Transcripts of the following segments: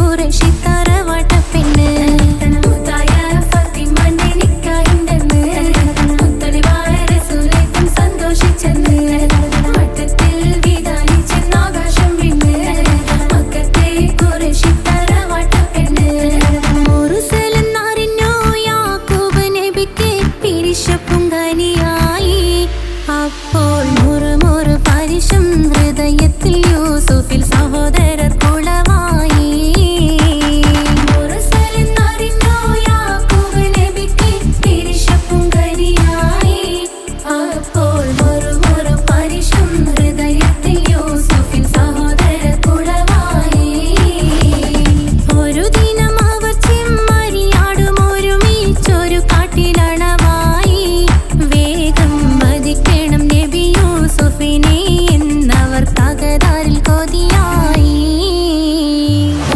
കുറേശ്ശി തറവാട്ട പെണ്ണ് മുത്തായ ഫാത്തിമന്റെ നിക്കാഹിണ്ടെന്ന് മുത്തലിബായ റസൂലേക്കും സന്തോഷിച്ചെന്ന് വട്ടത്തിൽ വിധാനിച്ചെന്ന് ആകാശം വിണ്ണ് മക്കത്തെ കുറേശ്ശി തറവാട്ട പെണ്ണ് മുർസലെന്നറിഞ്ഞു യാക്കൂബ് നബിക്ക് പിരിശപ്പുങ്കനിയായി അപ്പോൾ മുറുമുറു പരിശം ഹൃദയത്തിൽ യൂസുഫിൽ സഹോദരർ കുളവായി മുർസലെന്നറിഞ്ഞു യാക്കൂബ് നബിക്ക് പിരിശപ്പുങ്കനിയായി അപ്പോൾ മുറുമുറു പരിശം ഹൃദയത്തിൽ യൂസുഫിൽ സഹോദരർ കുളവായി ഒരു ദിനം അവർ ചെമ്മരിയാടും ഒരുമിച്ചൊരു കാട്ടിലണവായി വേഗം വധിക്കണം നബി യൂസുഫിനെ എന്നവർ തകരാറിൽ കൊതിയായി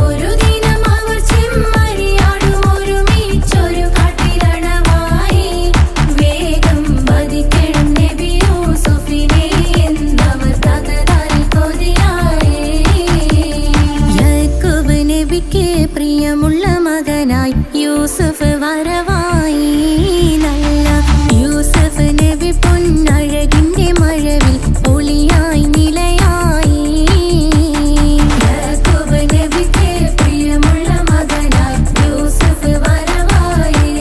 ഒരു ദിനം അവർ ചെമ്മരിയാടും ഒരുമിച്ചൊരു കാട്ടിലണവായി വേഗം വധിക്കണം നബി യൂസുഫിനെ എന്നവർ തകരാറിൽ കൊതിയായി യാക്കൂബ് നബിക്ക് പ്രിയമുള്ള മകനായി യൂസുഫ് വരവായി നല്ല യൂസുഫ് നബി പൊന്നഴകിന്റെ മഴവിൽ ഒളിയായി നിലയായി യാക്കൂബ് നബിക്ക് പ്രിയമുള്ള മകനായി യൂസുഫ് വരവായി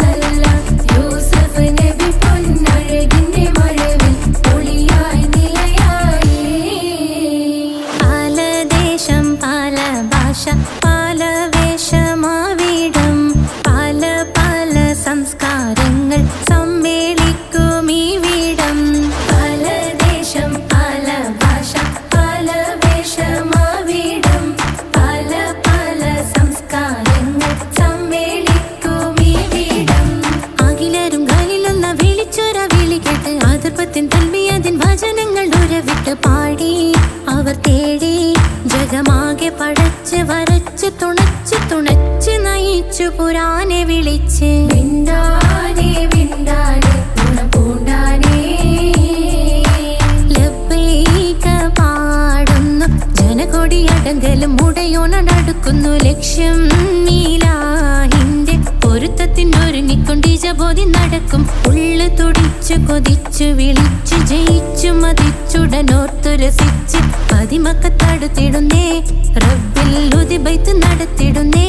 നല്ല യൂസുഫ് നബി പൊന്നഴകിന്റെ മഴവിൽ ഒളിയായി നിലയായി പല ദേശം പല ഭാഷ പല വേഷമാവിടം പല പല സംസ്കാരങ്ങൾ സമ്മേളിക്കും ഈ വീടം പല ദേശം പല ഭാഷ പല വേഷമാവിടം പല പല സംസ്കാരങ്ങൾ സമ്മേളിക്കും ഈ വീടം അഖിലരും ഖലിലൊന്ന വിളിച്ചൊര വിളി കേട്ട് അതിർപ്പത്തിൻ തൽബിയത്തിൻ വചനങ്ങൾ ഉരവിട്ട് പാടി അവർ തേടി ജഗമാകെ പടച്ച് വരച്ച് തുണച്ച് നയിച്ചു പുരാനെ വിളിച്ച് വിണ്ടാനെ വിണ്ടാനെ ഗുണപൂണ്ടാനെ ലബ്ബൈക പാടുന്നു ജനകൊടിയടങ്കലും മുടയോണടുക്കുന്നു ലക്ഷ്യം നീലാഹിന്റെ പൊരുത്തത്തിനൊരുങ്ങിക്കൊണ്ടിജബോധി നടക്കും ഉള്ളു തുടിച്ചു കൊതിച്ചു വിളിച്ചു ജയിച്ചു മതിച്ചുടനോർത്തു രസിച്ച് പതിമക്കത്തടുത്തിടുന്നേ റബ്ബിൽ ഉദിബൈത്ത് നടത്തിടുന്നേ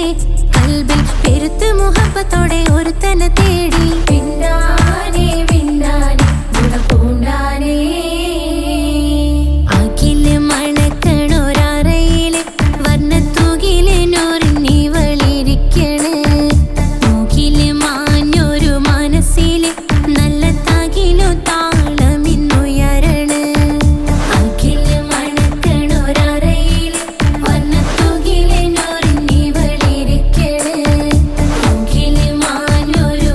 കൽബിൽ പെരുത്ത് മുഹബത്തോടെ ഒരുത്തനെ തേടി വിണ്ടാനെ വിണ്ടാനെ ഗുണപൂണ്ടാനെ അഖില് മണക്കണൊരറയില് വർണ്ണത്തൂകില് നൂറിനിവളിരിക്കണ് മൂക്കില് മാഞ്ഞൊരു മനസ്സില് നല്ല തകിലു താളമിന്നുയരണ അഖില് മണക്കണൊരറയില് വർണ്ണത്തൂകില് നൂറിനിവളിരിക്കണ് മൂക്കില് മാഞ്ഞൊരു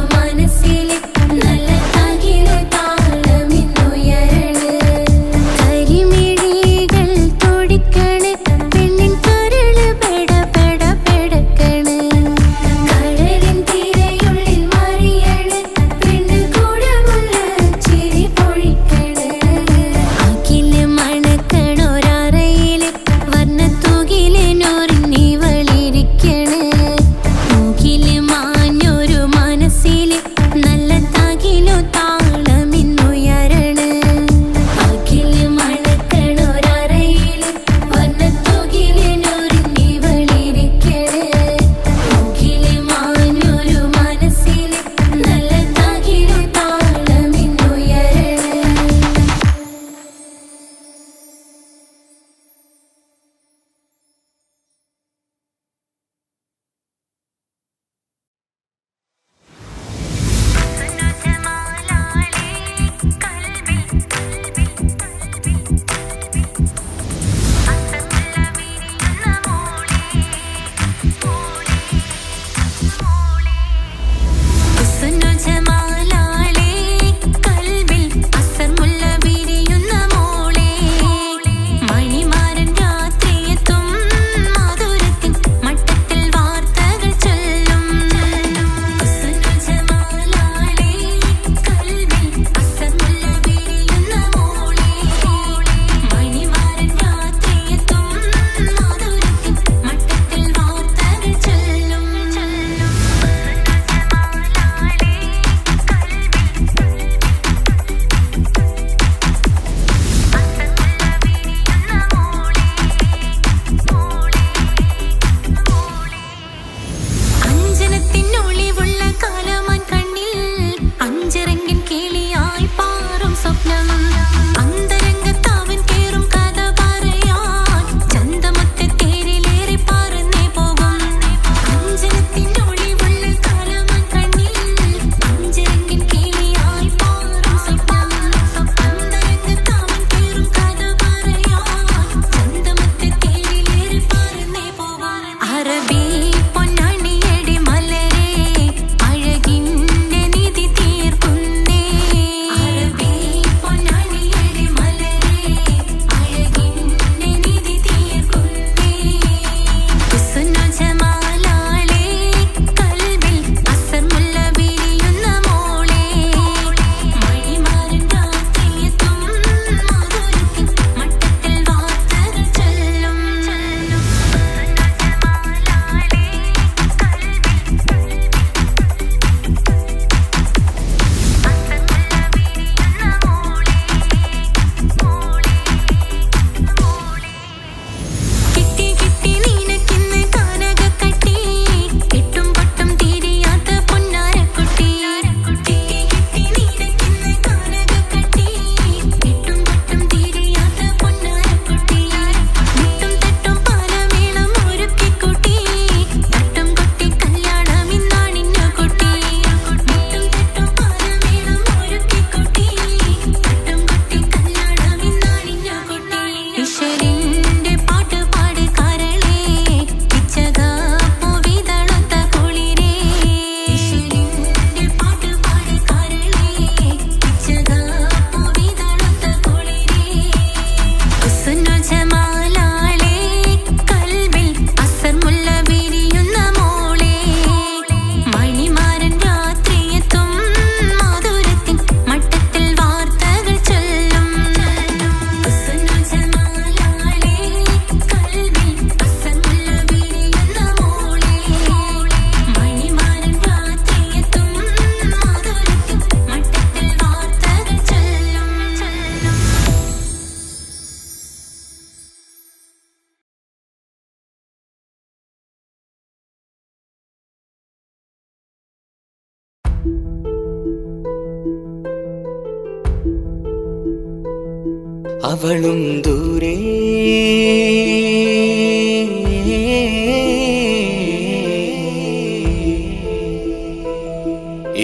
അവളും ദൂരെ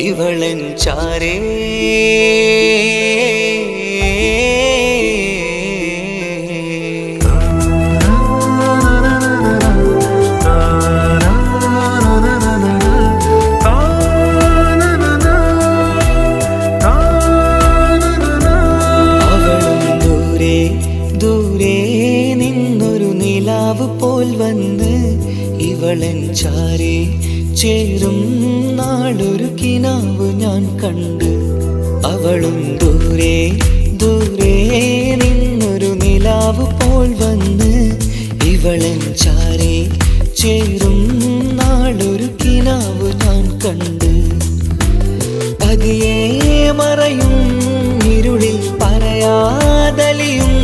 ഇവളൻ ചാരേ പോൽ വന്ന് ഇവളൻ ചാരേ ചേരും നാളൊരു കിനാവ് ഞാൻ കണ്ട് അവളും ദൂരെ ദൂരെ നിന്നൊരു നിലാവ് പോൽ വന്ന് ഇവളൻ ചാരേ ചേരും നാളൊരു കിനാവ് ഞാൻ കണ്ട് പതിയെ മറയും ഇരുളിൽ പറയാതലിയും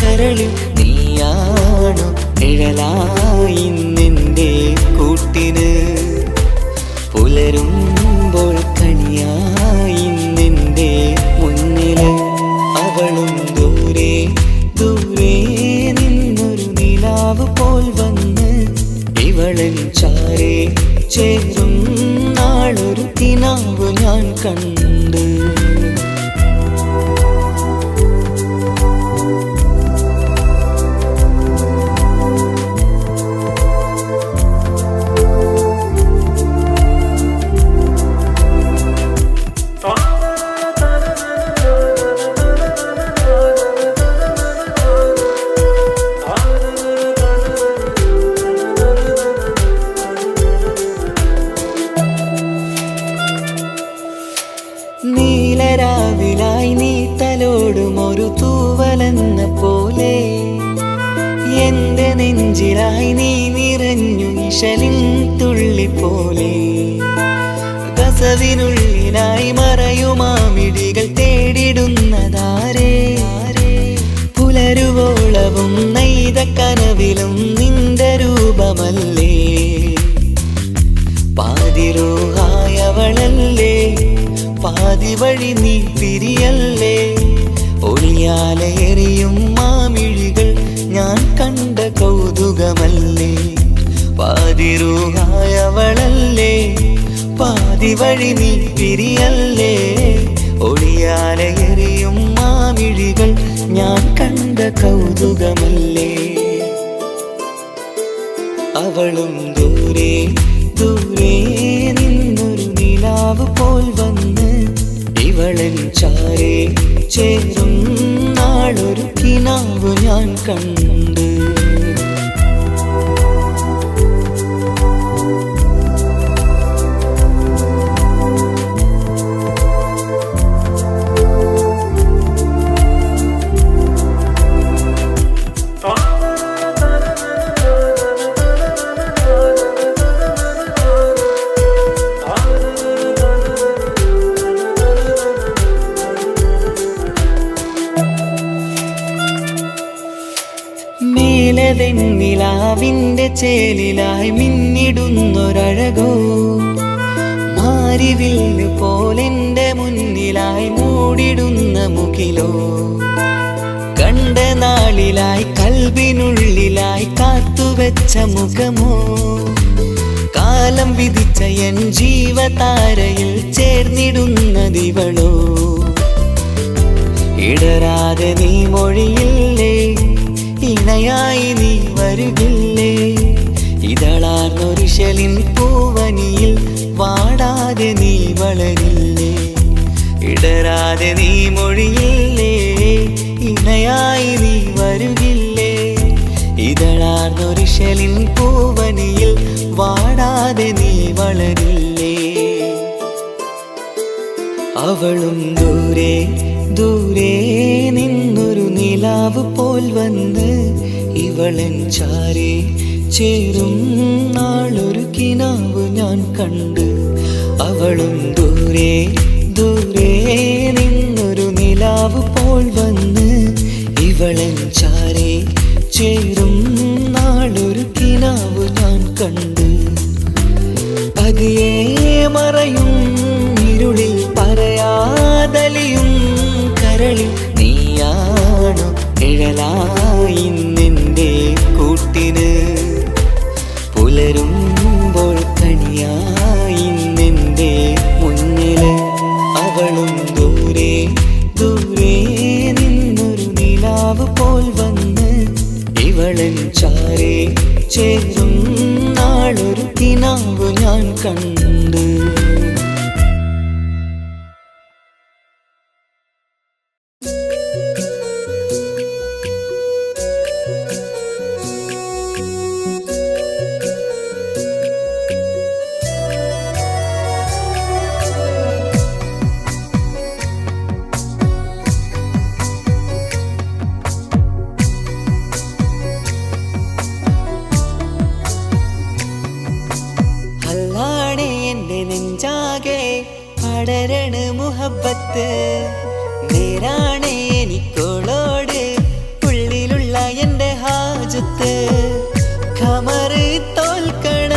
കരളിൽ നീയാണു നിഴലായി നിന്റെ കൂട്ടിന് പുലരുമ്പോൾ കണിയായി നിന്റെ മുന്നില് അവളും ദൂരെ ദൂരെ നിന്നൊരു നിലാവ് പോൽ വന്ന് ഇവളൻ ചാരേ ചേരും നാളൊരു കിനാവ് ഞാൻ കണ്ട് നീലരാവിലായി നീ തലോടും ഒരു തൂവലെന്ന പോലെ എന്റെ നെഞ്ചിലായി നീ നിറഞ്ഞു ഇശലിൻ തുള്ളി പോലെ കസവിനുള്ളിലായി മറയുമാമിടികൾ തേടിടുന്നതാരേ പുലരുവോളവും നെയ്ത കനവിലും നിന്റെ രൂപമല്ലേ പാതിരൂഹായവളല്ലേ പാതി വഴി നീ തിരിയല്ലേ ഒളിയാലെ എറിയും മാമിഴികൾ ഞാൻ കണ്ട കൗതുകമല്ലേ പാതിരൂഹായവളല്ലേ പാതി വഴി നീ തിരിയല്ലേ ഒളിയാലെ എറിയും മാമിഴികൾ ഞാൻ കണ്ട കൗതുകമല്ലേ അവളും ദൂരെ ദൂരെ നിന്നൊരു നിലാവ് പോൽ വന്ന് ഇവളൻ ചാരേ ചേരും നാളൊരു കിനാവ് ഞാൻ കണ്ട് നിലാവിന്റെ ചേലിലായി മിന്നിടുന്നൊരഴകോ മാരിവില്ല് പോലെന്റെ മുന്നിലായി മൂടിടുന്ന മുകിലോ കണ്ട നാളിലായി കൽബിനുള്ളിലായി കാത്തുവെച്ച മുഖമോ കാലം വിധിച്ച എൻ ജീവതാരയിൽ ചേർന്നിടുന്നതിവളോ ഇടരാതെ നീ മൊഴിയില്ലേ ഇണയായി നീ വരുകില്ലേ ഇതളാർന്നൊരിശലിൻ പൂവനിയിൽ വാടാതെ നീ വളരില്ലേ ഇടരാതെ നീ മൊഴിയില്ലേ ഇണയായി നീ വരുകില്ലേ ഇതളാർന്നൊരിശലിൻ പൂവനിയിൽ വാടാതെ നീ വളരില്ലേ അവളും ദൂരെ ദൂരെ നിന്നൊരു നിലാവ് പോൽ വന്ന് ഇവളൻ ചാരേ ചേരും നാളൊരു കിനാവ് ഞാൻ കണ്ട് അവളും ദൂരെ ദൂരെ നിന്നൊരു നിലാവ് പോൽ വന്ന് ഇവളൻ ചാരേ ചേരും നാളൊരു കിനാവ് ഞാൻ കണ്ട് പതിയെ മറയും ഇരുളിൽ പറയാതലിയും കരളിൽ നീയാണു നിഴലായി നിന്റെ കൂട്ടിന് പുലരുമ്പോൾ കണിയായി നിന്റെ മുന്നില് അവളും ദൂരെ ദൂരെ നിന്നൊരു നിലാവ് പോൽ വന്ന് ഇവളൻ ചാരേ ചേരും നാളൊരു കിനാവ് ഞാൻ കണ്ട്. നെഞ്ചാകെ പടരണ മുഹബത്ത് നേരാണ് എനിക്കോളോട് ഉള്ളിലുള്ള എൻ്റെ ഹാജത്ത്. ഖമറ് തോൽക്കണ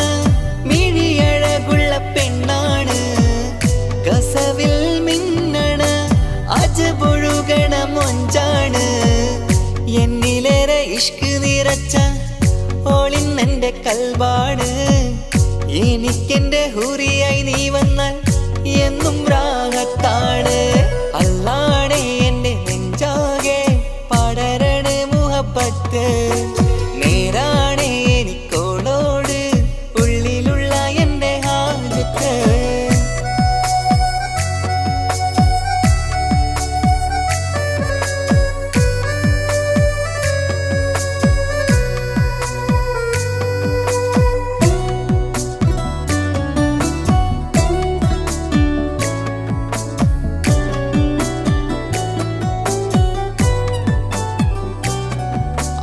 മിഴിയഴകുള്ള പെണ്ണാണ് കസവിൽ മിന്നണ അജപൊഴുകണ മൊഞ്ചാണ്. എന്നിലേറെ ഇഷ്ക് നിറച്ച ഓളിന്നെൻ്റെ കൽബാണ്. എനിക്കെന്റെ ഹൂറിയായി നീ വന്നാൽ എന്നും രാഗത്താണ്. അല്ലാണേ എൻ്റെ നെഞ്ചാകെ പടരണ മുഹബത്ത് നേരാണേ എനിക്കോളോട് ഉള്ളിലുള്ള എൻ്റെ ഹാജത്ത്.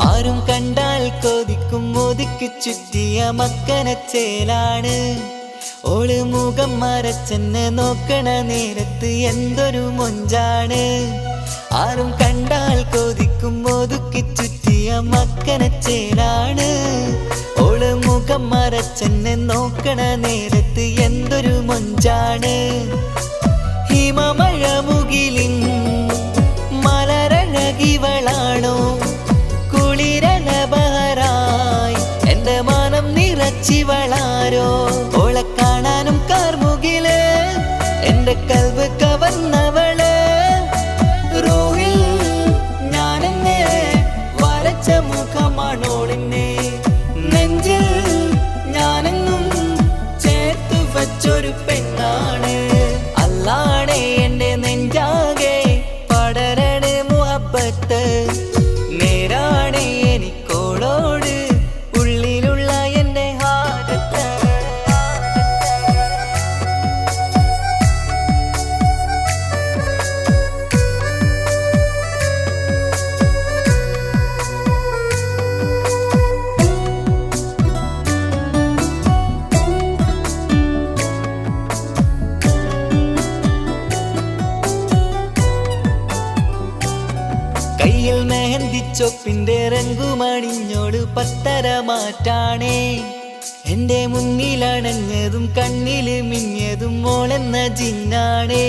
ആരും കണ്ടാൽ കൊതിക്കും ഒതുക്കി ചുറ്റിയ മക്കനച്ചേലാണ് ഓള്. മുഖം മറച്ചെന്നെ നോക്കണ നേരത്ത് എന്തൊരു മൊഞ്ചാണ്. ആരും കണ്ടാൽ കൊതിക്കും ഒതുക്കി ചുറ്റിയ മക്കനച്ചേലാണ് ഓള്. മുഖം മറച്ചെന്നെ നോക്കണ നേരത്ത് എന്തൊരു മൊഞ്ചാണ്. ഹിമമഴ മുകിലിൻ മലരഴകിവളാണോ കുളിരലബഹരായി എൻ്റെ മാനം നിറച്ചിവളാരോ. ഓളെ കാണാനും കാർമുകില് എൻ്റെ കൽബ് കവർന്നവള്. റൂഹിൽ ഞാനെന്നെ വരച്ച മുഖമാണോളിന്നെ നെഞ്ചിൽ ഞാനെന്നും ചേർത്തു വച്ചൊരു പെണ്ണാണ്. അല്ലാണേ എൻ്റെ നെഞ്ചാകെ പടരണ മുഹബത്ത് നേരാണേ എനിക്കോളോട് ഉള്ളിലുള്ള എൻ്റെ ഹാജത്ത്. കയ്യിൽ മെഹന്തിച്ചൊപ്പിന്റെ രംഗുമണിഞ്ഞോട് പത്തര മാറ്റാണേ. എൻ്റെ മുന്നിലണഞ്ഞതും കണ്ണില് മിഞ്ഞതും മോളെന്ന ജിന്നാണേ.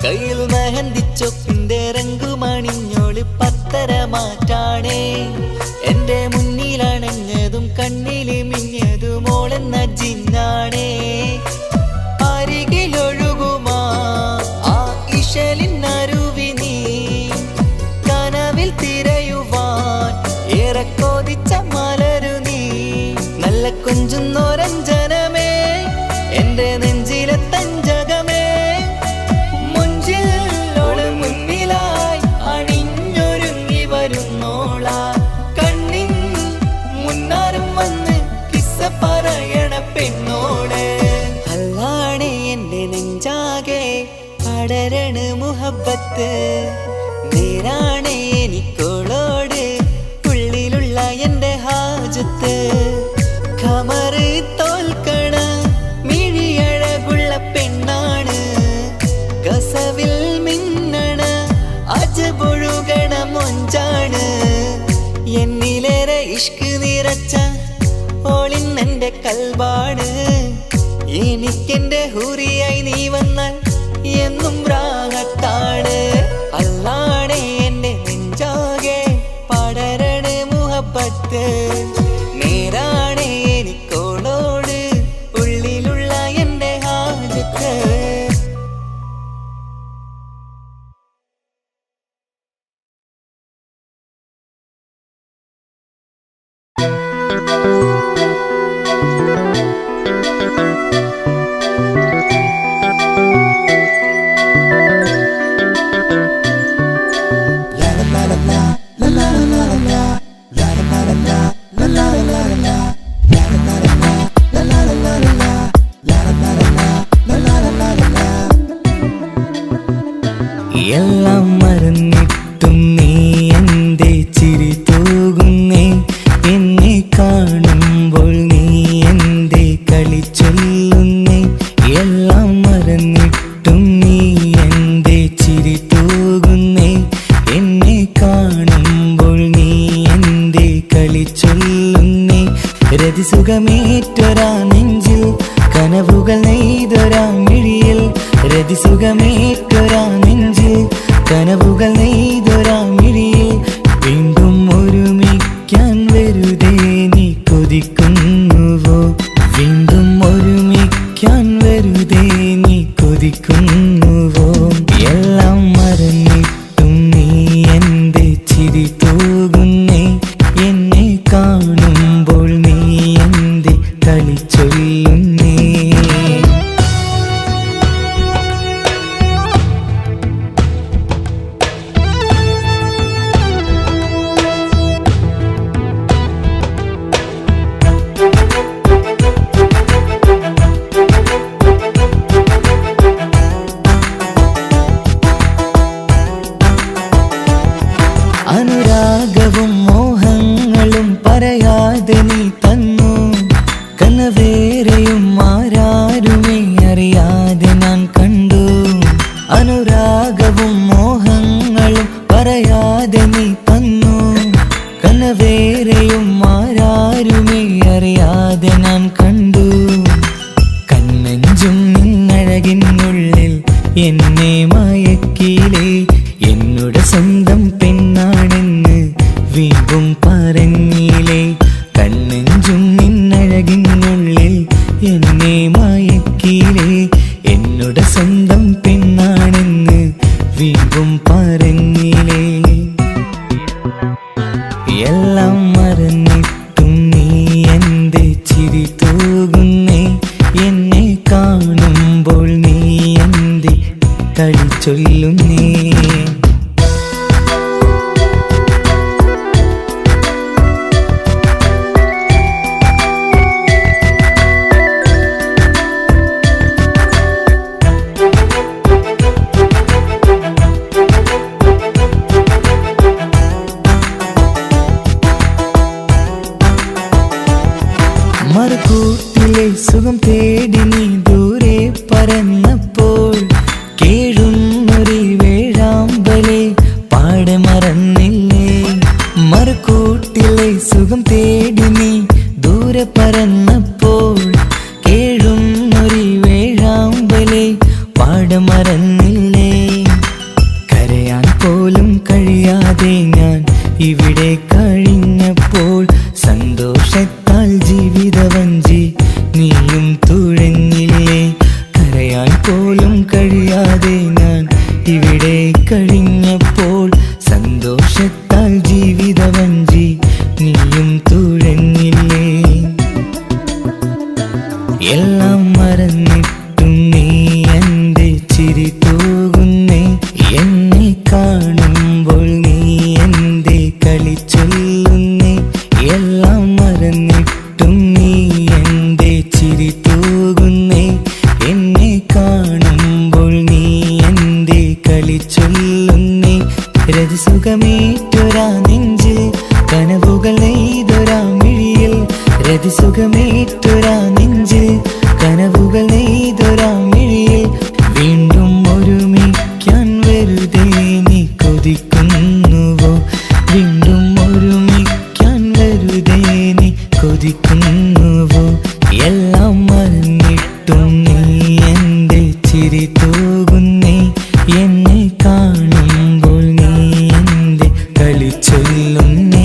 കയ്യിൽ മെഹന്തിച്ചൊപ്പിന്റെ രംഗുമണിഞ്ഞോട് പത്തര മാറ്റാണേ. എൻ്റെ മുന്നിലണഞ്ഞതും കണ്ണില് മിഞ്ഞതും മോളെന്ന ജിന്നാണേ. അരികിലൊഴുകുമാ ആ ഇശലിനരുവി നീ കനവിൽ തിരയുവാൻ ഏറെ കൊതിച്ച മലരു നീ. നല്ല കൊഞ്ചുന്നോരഞ്ജനമേ എൻ്റെ നെഞ്ചിലെ തഞ്ചകമേ. മുഞ്ചിൽ ഓള് മുന്നിലായി അണിഞ്ഞൊരുങ്ങി വരുന്നോള. കണ്ണിൻ മുന്നാരും വന്ന് കിസ്സ പറയണ പെണ്ണോട്. അല്ലാണേ എൻ്റെ നെഞ്ചാകെ പടരണ മുഹബത്ത് നേരാണേ എനിക്കോളോട് ഉള്ളിലുള്ള എൻ്റെ ഹാജത്ത്. ഖമറ് തോൽക്കണ മിഴിയഴകുള്ള പെണ്ണാണ് കസവിൽ മിന്നണ അജപൊഴുകണ മൊഞ്ചാണ്. എന്നിലേറെ ഇഷ്ക് നിറച്ച ഓളിന്നെൻ്റെ കൽബാണ്. എനിക്കെന്റെ ഹൂറിയായി നീ വന്നാൽ എന്നും രാഗത്താണ്. അല്ലാണേ എൻ്റെ നെഞ്ചാകെ എല്ലാം മറന്നിട്ടും നീ എൻ്റെ ചിരി തൂകുന്നേ, എന്നെ കാണുമ്പോൾ നീ എൻ്റെ കളി ചൊല്ലുന്നേ. എല്ലാം മറന്നിട്ടും നീ എൻ്റെ ചിരി തൂകുന്നേ, എന്നെ കാണുമ്പോൾ നീ എൻ്റെ കളി ചൊല്ലുന്നേ. രതിസുഖമേറ്റൊരാ നെഞ്ചിൽ കനവുകൾ നെയ്തൊരാ മിഴിയിൽ, രതിസുഖമേറ്റൊരാ നെഞ്ചിൽ കനവുകൾ നെയ്തൊരാ മിഴിയിൽ. വീണ്ടും ഒരുമിക്കാൻ വെറുതെ നീ കൊതിക്കുന്നുവോ, വീണ്ടും ഒരുമിക്കാൻ വെറുതെ നീ കൊതിക്കുന്നുവോ. എല്ലാം മറന്നിട്ടും നീ എൻ്റെ ചിരി തൂകുന്നേ, എന്നെ കാണുമ്പോൾ നീ എൻ്റെ കളി ചൊല്ലുന്നേ. അനുരാഗവും മോഹങ്ങളും പറയാതെ നീ തന്നു, കനവേറെയും ആരാരുമേ അറിയാതെ ഞാൻ കണ്ടു. അനുരാഗവും മോഹങ്ങളും പറയാതെ നീ തന്നു, കനവേറെയും ആരാരുമേ അറിയാതെ ഞാൻ കണ്ടു. കണ്ണെഞ്ചും നിന്നഴകിനുള്ളിൽ എന്നെ മയക്കിയിലേ, എന്നോട് സ്വന്തം പെണ്ണാണെന്ന് വീണ്ടും പറഞ്ഞില്ലേ. കണ്ണെഞ്ചും നിന്നഴകിനുള്ളിൽ എന്നെ മയക്കിയില്ലേ, എന്നോട് സ്വന്തം പെണ്ണാണെന്ന് വീണ്ടും പറഞ്ഞില്ലേ. എല്ലാം മറന്നിട്ടും നീ എൻ്റെ ചിരി തൂകുന്നേ, എന്നെ കാണുമ്പോൾ നീ എൻ്റെ കളി ചൊല്ലുന്നേ. മറുകൂട്ടിലെ സുഖം തേടി നീ ദൂരെ പറന്നപ്പോൾ, കേഴുന്നൊരു വേഴാമ്പലെ പാടെ മറന്നില്ലേ. മറുകൂട്ടിലെ സുഖം തേടി നീ ദൂരെ പറന്നപ്പോൾ, കേഴുന്നൊരു വേഴാമ്പലെ പാടെ മറന്നില്ലേ. കരയാൻ പോലും കഴിയാതെ ഞാൻ ഇവിടെ കഴിഞ്ഞപ്പോൾ, സന്തോഷത്താൽ ജീവിതവഞ്ചി നീയും തുഴഞ്ഞില്ലേ. കരയാൻ പോലും കഴിയാതെ ഞാൻ ഇവിടെ കഴിഞ്ഞപ്പോൾ, സന്തോഷത്താൽ ജീവിതവഞ്ചി നീയും തുഴഞ്ഞില്ലേ. എല്ലാം മറന്നിട്ടും നീ എൻ്റെ ചിരി തൂകുന്നേ, എന്നെ കാണുമ്പോൾ നീ എൻ്റെ കളി ചൊല്ലുന്നേ. എല്ലാം മറന്നിട്ടും നീ എൻ്റെ ചിരി തൂകുന്നേ, എന്നെ കാണുമ്പോൾ നീ എൻ്റെ കളി ചൊല്ലുന്നേ. രതിസുഖമേറ്റൊരാ നെഞ്ചിൽ കനവുകൾ നെയ്തൊരാ മിഴിയിൽ, രതിസുഖമേറ്റൊരാ നെഞ്ചിൽ കനവുകൾ നെയ്തൊരാ മിഴിയിൽ. വീണ്ടും ഒരുമിക്കാൻ വെറുതെ നീ കൊതിക്കുന്നുവോ, വീണ്ടും ഒരുമിക്കാൻ വെറുതെ നീ കൊതിക്കുന്നുവോ. എല്ലാം മറന്നിട്ടും നീ എൻ്റെ ചിരി തൂകുന്നേ, എന്നെ കാണുമ്പോൾ നീ എൻ്റെ കളി ചൊല്ലുന്നേ.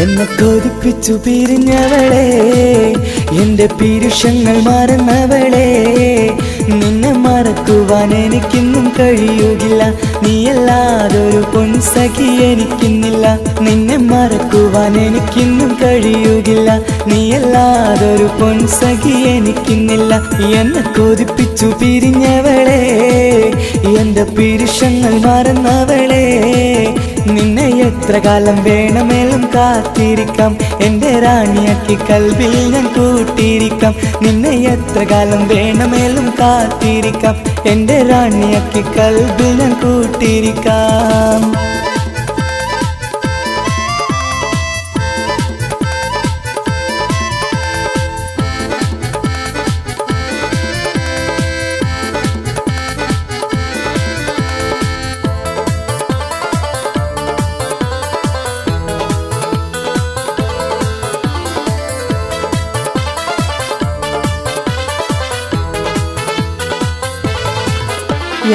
എന്നെ കൊതിപ്പിച്ചു പിരിഞ്ഞവളെ, എന്റെ പീരുഷങ്ങൾ മറന്നവളെ, നിന്നെ മറക്കുവാൻ എനിക്കിന്നും കഴിയുകില്ല, നീയല്ലാതൊരു പൊൻസഖി എനിക്കിന്നില്ല. നിന്നെ മറക്കുവാൻ എനിക്കിന്നും കഴിയുകില്ല, നീയല്ലാതൊരു പൊൻസഖി എനിക്കിന്നില്ല. എന്നെ കൊതിപ്പിച്ചു പിരിഞ്ഞവളെ, എന്റെ പീരുഷങ്ങൾ മറന്നവളെ, നിന്നെ എത്ര കാലം വേണമെങ്കിലും കാത്തിരിക്കാം, എന്റെ റാണിയാക്കി കൽവിൽ ഞാൻ കൂട്ടിയിരിക്കാം. നിന്നെ എത്ര കാലം വേണമെങ്കിലും കാത്തിരിക്കാം, എന്റെ റാണിയാക്കി കൽവിൽ ഞാൻ കൂട്ടിയിരിക്കാം.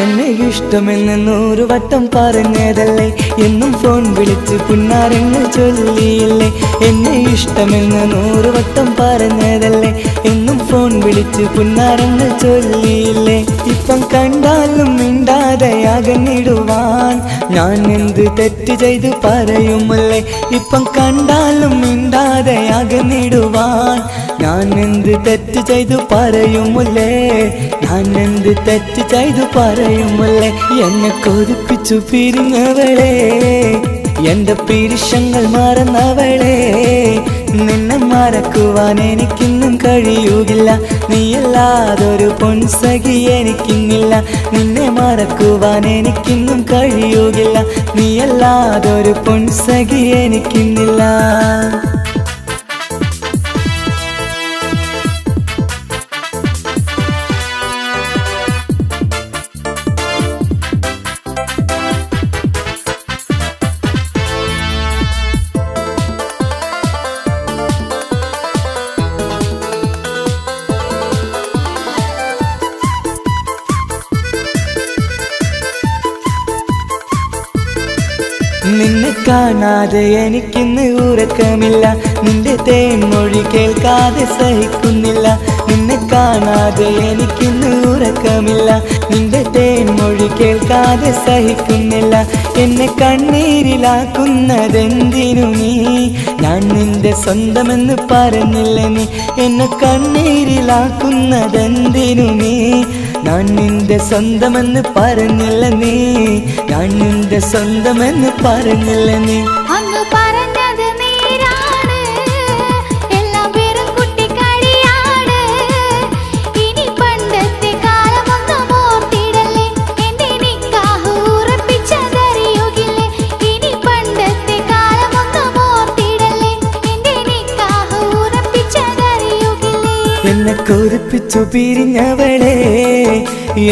എന്നെ ഇഷ്ടമെന്ന് 100 വട്ടം പറഞ്ഞതല്ലേ, എന്നും ഫോൺ വിളിച്ച് പുന്നാരങ്ങൾ ചൊല്ലിയില്ലേ. എന്നെ ഇഷ്ടമെന്ന് 100 വട്ടം പറഞ്ഞതല്ലേ, എന്നും ഫോൺ വിളിച്ച് പുന്നാരങ്ങൾ ചൊല്ലിയില്ലേ. ഇപ്പം കണ്ടാലും മിണ്ടാതെ അകന്നിടുവാൻ ഞാൻ എന്ത് തെറ്റ് ചെയ്ത് പറയുമല്ലേ. ഇപ്പം കണ്ടാലും മിണ്ടാതെ അകന്നിടുവാൻ ഞാൻ എന്ത് തെറ്റ് ചെയ്തു പറയുമല്ലേ, ഞാൻ എന്ത് തെറ്റ് ചെയ്തു പറയുമല്ലേ. എന്നെ കൊതിപ്പിച്ചു പിരിഞ്ഞവളെ, എന്റെ പീരുഷങ്ങൾ മറന്നവളെ, നിന്നെ മറക്കുവാൻ എനിക്കിന്നും കഴിയുകില്ല, നീയല്ലാതൊരു പൊൻസഖി എനിക്കിന്നില്ല. നിന്നെ മറക്കുവാൻ എനിക്കിന്നും കഴിയുകില്ല, നീയല്ലാതൊരു പൊൻസഖി എനിക്കിന്നില്ല. നിന്നെ കാണാതെ എനിക്കിന്ന് ഉറക്കമില്ല, നിന്റെ തേൻമൊഴി കേൾക്കാതെ സഹിക്കുന്നില്ല. നിന്നെ കാണാതെ എനിക്കിന്ന് ഉറക്കമില്ല, നിന്റെ തേൻമൊഴി കേൾക്കാതെ സഹിക്കുന്നില്ല. എന്നെ കണ്ണീരിലാക്കുന്നതെന്തിനു നീ, ഞാൻ നിന്റെ സ്വന്തമെന്ന് പറഞ്ഞില്ല നീ. എന്നെ കണ്ണീരിലാക്കുന്നതെന്തിനു നീ, ഞാൻ നിന്റെ സ്വന്തമെന്ന് പറഞ്ഞില്ല നീ, ഞാൻ നിന്റെ സ്വന്തമെന്ന് പറഞ്ഞില്ല നീ. അങ്ങ് പറഞ്ഞത് നേരാണ്, എല്ലാം വെറും കുട്ടിക്കളിയാണ്. ഇനി പണ്ടത്തെ കാലമൊന്നും ഓർത്തിടല്ലേ, എന്റെ നിക്കാഹ് ഉറപ്പിച്ചതറിയുകില്ലേ. ഇനി പണ്ടത്തെ കാലമൊന്നും ഓർത്തിടല്ലേ, എന്റെ നിക്കാഹ് ഉറപ്പിച്ചതറിയുകില്ലേ. എന്നെ കൊതിപ്പിച്ചു പിരിഞ്ഞവളെ,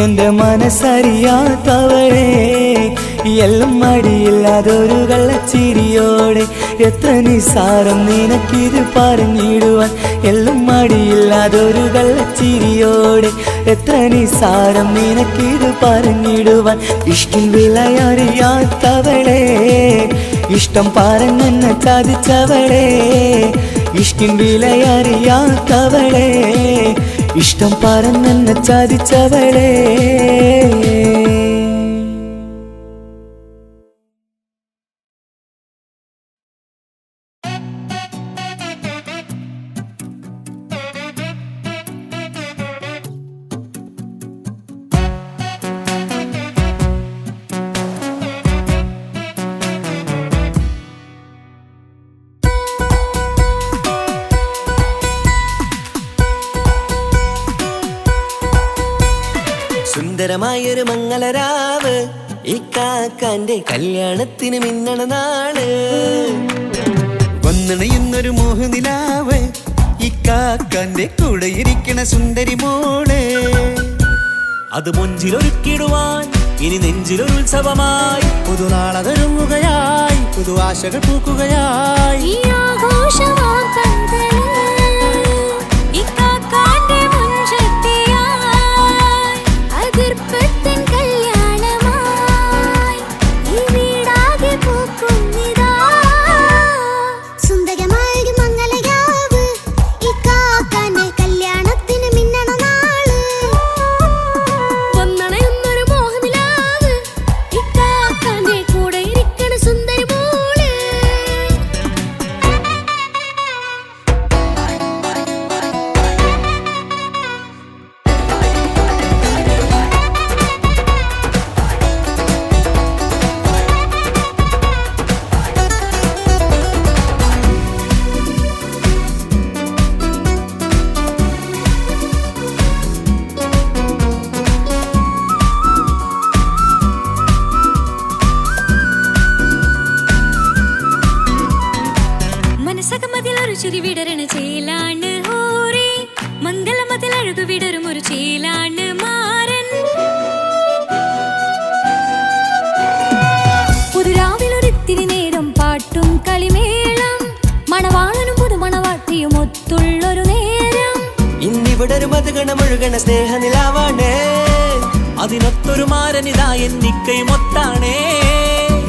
എന്റെ മനസ്സറിയാത്തവളെ, എല്ലാം മടിയില്ലാതൊരു കള്ളച്ചിരിയോടെ, എത്ര നിസാരം നിനക്കിത് പറഞ്ഞിടുവാൻ. എല്ലാം മടിയില്ലാതൊരു കള്ളച്ചിരിയോടെ, എത്ര നിസാരം നിനക്കിത് പറഞ്ഞിടുവാൻ. ഇഷ്കിൻ വിലയറിയാത്തവളെ, ഇഷ്ടം പറഞ്ഞെന്നെ ചതിച്ചവളെ, ഇഷ്കിൻ വിലയറിയാത്തവളെ, ഇഷ്ടം പറഞ്ഞെന്നെ ചതിച്ചവളെ. സുന്ദരമായൊരു മംഗളരാവ്, ഈ കാക്കാന്റെ കല്യാണത്തിന് മിന്നണ നാള്. വന്നിണയുന്നൊരു മോഹനിലാവ്, ഈ കാക്കാന്റെ കൂടെ ഇരിക്കണ സുന്ദരി മോള്. അത് മുഞ്ചിലൊരുക്കിടുവാൻ ഇനി നെഞ്ചിലൊരു ഉത്സവമായി, പുതുനാളതൊരുങ്ങുകയായി, പുതു ആശകൾ പൂക്കുകയായി. ഈ ആഘോഷമാം കൺകളിൽ ഇക്കാക്കാന്റെ മുൻചെത്തിയായി, അതിർപ്പത്തിൻ കല്യാണമായി ഈ വീടാകെ പൂക്കുന്നിതാ. ഒരു ചിരി വിടരണ ചേലാണ് ഓരേ മംഗലമതിൽ അഴകു വിടരും ഒരു ചേലാണ് മാരൻ പുതുരാവിലൊരിത്തിരി നേരം പാട്ടും കളിമേളം മണവാളനും പുതുമണവാട്ടിയും ഒത്തുള്ളൊരു നേരം ഇന്നിവിടെ ഒരു മധുഗണമൊഴുകണ സ്നേഹനിലാവാണേ അതിനൊത്തൊരു മാരനിതാ എന്നിക്കയും ഒത്താണേ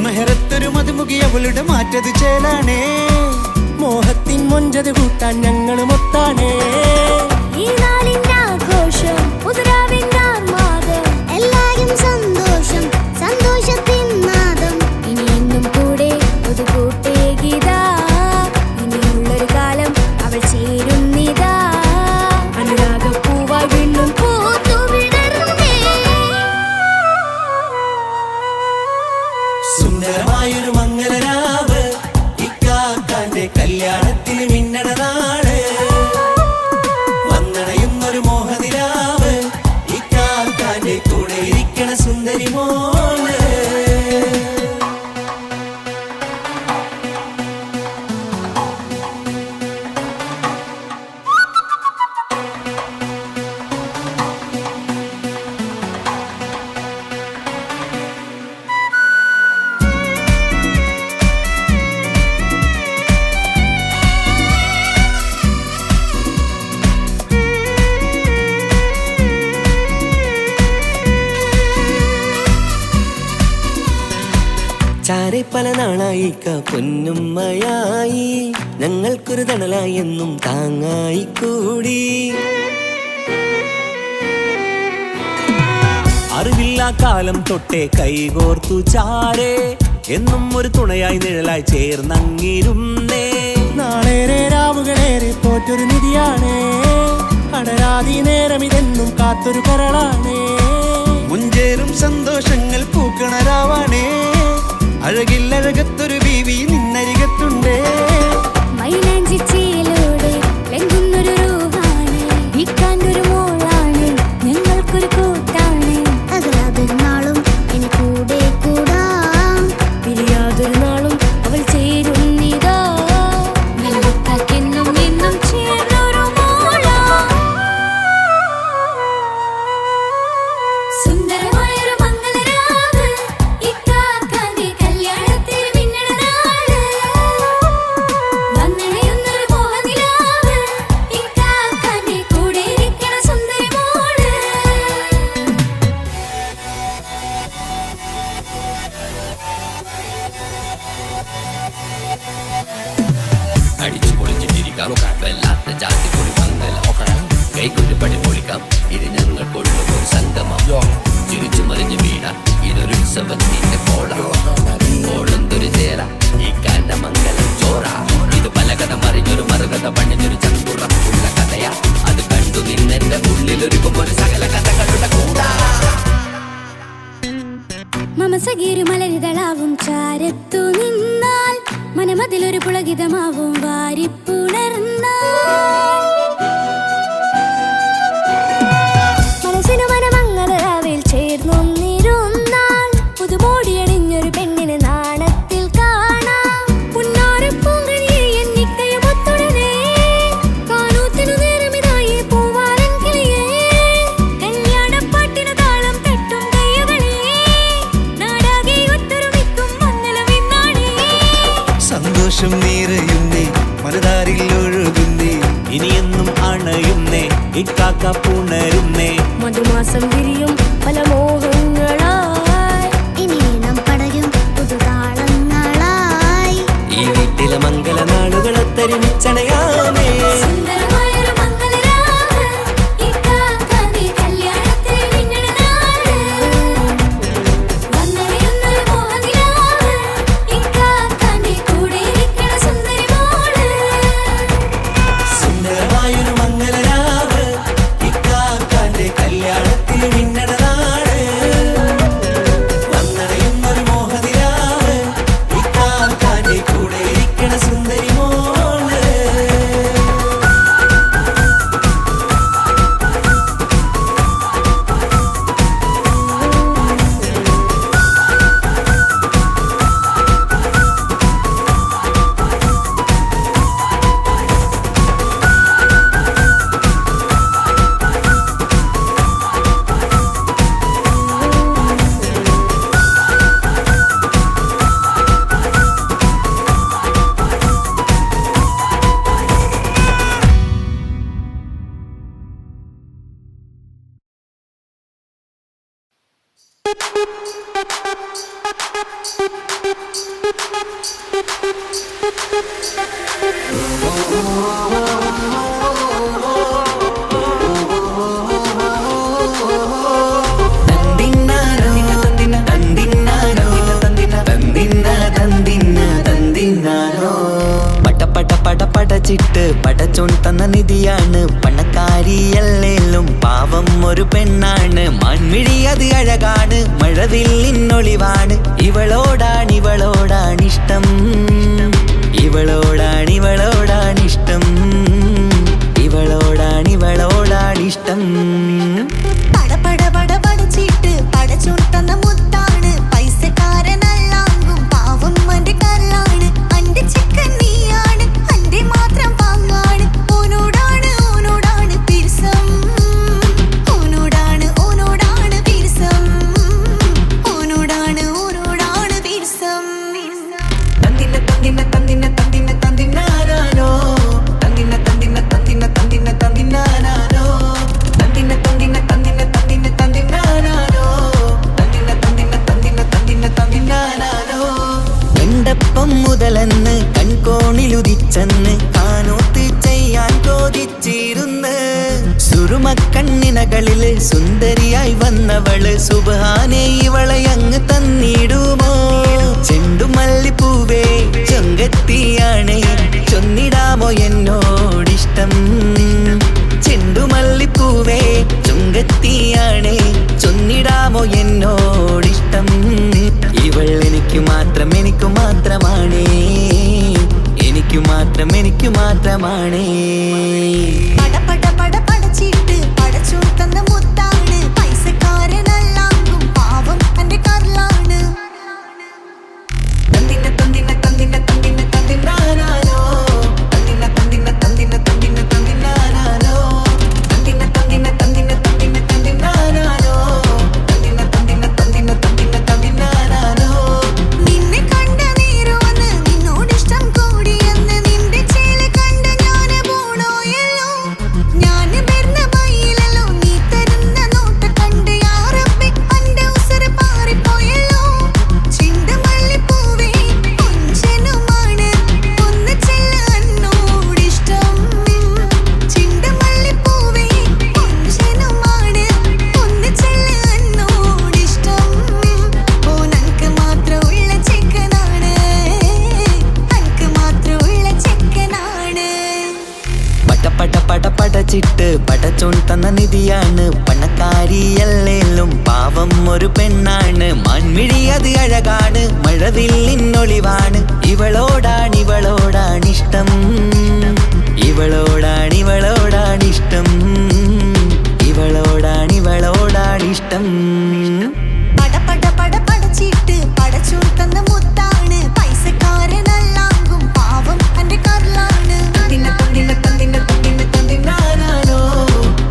മെഹറത്തൊരു മധുമുഖി അവളുടെ മാറ്റത് ചേലാണേ മോഹത്തിൻ മൊഞ്ചത് കൂട്ടാൻ ഞങ്ങളും ഒത്താണേ ഈ നാളിന്റെ ആഘോഷം പുതുരാവിന്റെ ആർമാദം എല്ലാരും സന്തോഷം സന്തോഷത്തിൻ നാദം ഇനി എന്നും കൂടെ പുതുകൂട്ടേ ഗീതാ ഇനിയുള്ളൊരു കാലം അവൾ ചേരുന്നിതാ അനുരാഗപ്പൂവായി വീണ്ടും പൂത്തു വിടർന്നേ സുന്ദരമായൊരു മംഗലരാവ് ഇക്കാക്കാന്റെ കല്യാണത്തിന് മിന്നണ നാള് വന്നണയുന്നൊരു മോഹനിലാവ് ഇക്കാക്കാന്റെ കൂടെ ഇരിക്കണ സുന്ദരി മോള് ചാരെ പല നാളായിക്ക പൊന്നുമ്മയായി ഞങ്ങൾക്കൊരു തണലായി എന്നും താങ്ങായി കൂടി അറിവില്ലാ കാലം തൊട്ടേ കൈകോർത്തു ചാരേ എന്നും ഒരു തുണയായി നിഴലായി ചേർന്നങ്ങിരുന്നേ നാളേറെ രാവുകളേറെ പോറ്റൊരു നിധിയാണേ അടരാതി നേരം ഇതെന്നും കാത്തൊരു കരളാണേ മുഞ്ചേറും സന്തോഷങ്ങൾ പൂക്കണരാവാണേ അഴകില്ലഴകത്തൊരു ബീവി നിന്നരികത്തുണ്ടേ മൈലാഞ്ചി ചേലോടെ ലംഘുന്നൊരു രൂപാണ് വിൽക്കാണ്ടൊരു മോളാണ് ഞങ്ങൾക്കൊരു കൂട്ടാണ് അകലാതൊരു നാളും ഇനി കൂടെ കൂടാം പിരിയാതൊരു നാളും അവൾ ചേരുന്നിതാ നെല്ലിക്കാക്കെന്നും എന്നും ചേർന്നൊരു മോളാ സുന്ദരമായൊരു മംഗലരാവ് ഇക്കാക്കാന്റെ കല്യാണത്തിന് മിന്നണ നാള് വന്നണയുന്നൊരു മോഹനിലാവ് ഇക്കാക്കാന്റെ കൂടെ ഇരിക്കണ സുന്ദരി മോള് അടിച്ചു പൊളിച്ചിട്ടിരിക്കാം വല്ലാത്ത ജാതി പൊളി മംഗല കൈകൊരു പടി പൊളിക്കാം ഇത് ഞങ്ങൾ കൊള്ളും സംഗമം ചിരിച്ചു മറിഞ്ഞു വീണാൻ ഇതൊരു ഉത്സവത്തിന്റെ കോളന്തൊരു ചേര ഈ കാണ്ട മംഗലം ചോറ ഇത് പലകഥ മറിഞ്ഞൊരു മറുകഥ പണിഞ്ഞൊരു ചങ്കുറപ്പുള്ള കഥയാ അത് കണ്ടു നിന്നെന്റെ ഉള്ളിലൊരുക്കും ഒരു സകല കഥകളുടെ കൂടാ മമസഗീരു മലരിതളാവും ചാരത്തു നിന്നാൽ മനമതിലൊരു പുളകിതമാവും വാരിപ്പുണർന്നാൽ മനസ്സിനു മനമംഗളരാവിൽ ചേർന്നൊന്നിരുന്നാൽ പുതുമോടിയണിഞ്ഞൊരു പെണ്ണിന് നാണത്തിൽ കാണാം പുന്നാരപ്പൂങ്കണിയെ എന്നിക്കയും ഒത്തുടനെ കാനൂത്തിനു നേരമിതായി പൂവാലൻ കിളിയേ കല്യാണപ്പാട്ടിനു താളം തട്ടും കയ്യുകളേ നാടാകെ ഒത്തൊരുമിക്കും മംഗലമിന്നാണേ സന്തോഷം നിറയുന്നേ മനതാരിൽ ഒഴുകുന്നേ ഇനിയെന്നും അണയുന്നേ ഇക്കാക്ക പുണരുന്നേ മധുമാസം വിരിയും പല മോഹങ്ങളായി ഇനി നാം പടരും പുതുതാളങ്ങളായി ഈ വീട്ടിലെ മംഗല നാളുകളെ തരുമിച്ചണയാമേ സുന്ദരമായൊരു മംഗലരാവ് ഇക്കാക്കാന്റെ കല്യാണത്തിന് മിന്നണ നാള് വന്നണയുന്നൊരു മോഹനിലാവ് ഇക്കാക്കാന്റെ കൂടെ ഇരിക്കണ സുന്ദരി മോള് സുന്ദരമായൊരു മംഗലരാവ് ഇക്കാക്കാന്റെ കല്യാണത്തിന് മിന്നണ നാള് വന്നണയുന്നൊരു മോഹനിലാവ് ഇക്കാക്കാന്റെ കൂടെ ഇരിക്കണ സുന്ദരി മോള് പടച്ചിട്ട് പടച്ചോൻ തന്ന നിധിയാണ് പണക്കാരിയല്ലേലും പാവം ഒരു പെണ്ണാണ് മാൻമിഴി അത് അഴകാണ് മഴവില്ലിന്നൊളിവാണ് ഇവളോടാണിഷ്ടം ഇവളോടാണിഷ്ടം ഇവളോടാണിഷ്ടം പടച്ചിട്ട് പടച്ചോൻ തന്ന മുത്താണ് പൈസക്കാരനല്ലാങ്കും പാവം അന്റെ കരളാണ് അന്റെ ചിക്കൻ നീയാണ് അന്റെ മാത്രം പാങ്ങാണ് ഓനോടാണ് പിരിസം ഓനോടാണ് പിരിസം ഓനോടാണ് പിരിസം തന്തിന തന്തിന തന്തിന തന്തിന തന്തിനാനോ തന്തിന തന്തിന തന്തിന തന്തിന തന്തിനാനോ തന്തിന തന്തിന തന്തിന തന്തിന തന്തിനാനോ തന്തിന തന്തിന തന്തിന തന്തിന തന്തിനാനോ കണ്ടപ്പം മുതലെന്ന് കൺകോണിലുദിച്ചെന്ന് കാനോത്ത് ചെയ്യാൻ ചോദിച്ചിരുന്ന് സുറുമക്കണ്ണിനകളില് സുന്ദരിയായി വന്നവള് സുബ്ഹാനേ ഇവളെ അങ്ങ് തന്നിടുമോ ചെണ്ടുമല്ലിപ്പൂവേ ചൊങ്കത്തിയാണ് ചൊന്നിടാമോ എന്നോടിഷ്ടം ചെണ്ടുമല്ലിപ്പൂവേ ചൊങ്കത്തിയാണ് ചൊന്നിടാമോ എന്നോടിഷ്ടം ഇവൾ എനിക്ക് മാത്രമാണേ എനിക്ക് മാത്രമാണേ പടച്ചിട്ട് പടച്ചോൻ തന്ന മുത്താണ് പൈസക്കാരനല്ലാങ്കും പാവം അന്റെ കരളാണ് തന്തിന തന്തിന തന്തിന തന്തിന തന്തിനാനോ തന്തിന തന്തിന തന്തിന തന്തിന തന്തിനാനോ തന്തിന തന്തിന തന്തിന തന്തിന തന്തിനാനോ തന്തിന തന്തിന തന്തിന തന്തിന തന്തിനാനോ നിന്നെ കണ്ട നേരവന്ന് നിന്നോടിഷ്ടം കൂടിയെന്ന് നിന്റെ ചേല് കണ്ട ഞാന് പോണോയല്ലോ ഞാന് വരുന്ന മയിലല്ലോ നീ തരുന്ന നോട്ട കണ്ട് യാ റബ്ബി അന്റെ ഉസര പാറിപ്പോയല്ലോ ചെണ്ടുമല്ലിപ്പൂവേ കൊഞ്ചനുമാണ് ഒന്ന് ചെല്ല എന്നോടിഷ്ടം ചെണ്ടുമല്ലിപ്പൂവേ കൊഞ്ചനുമാണ് ഒന്ന് ചെല്ല എന്നോടിഷ്ടം ഓനക്ക് മാത്രമുള്ള ചെക്കനാണ് അനക്ക് മാത്രമുള്ള ചെക്കനാണ് പടച്ചിട്ട് പടച്ചോൻ തന്ന നിധിയാണ് പണക്കാരിയല്ലേലും പാവം ഒരു പെണ്ണാണ് മാൻമിഴി അത് അഴകാണ് മഴവില്ലിന്നൊളിവാണ് ഇവളോടാണിഷ്ടം ഇവളോടാണിഷ്ടം ഇവളോടാണിഷ്ടം പടച്ചിട്ട് പടച്ചോൻ തന്ന മുത്താണ് പൈസക്കാരനല്ലാങ്കും പാവം അന്റെ കരളാണ് തന്തിന തന്തിന തന്തിന തന്തിന തന്തിനാനോ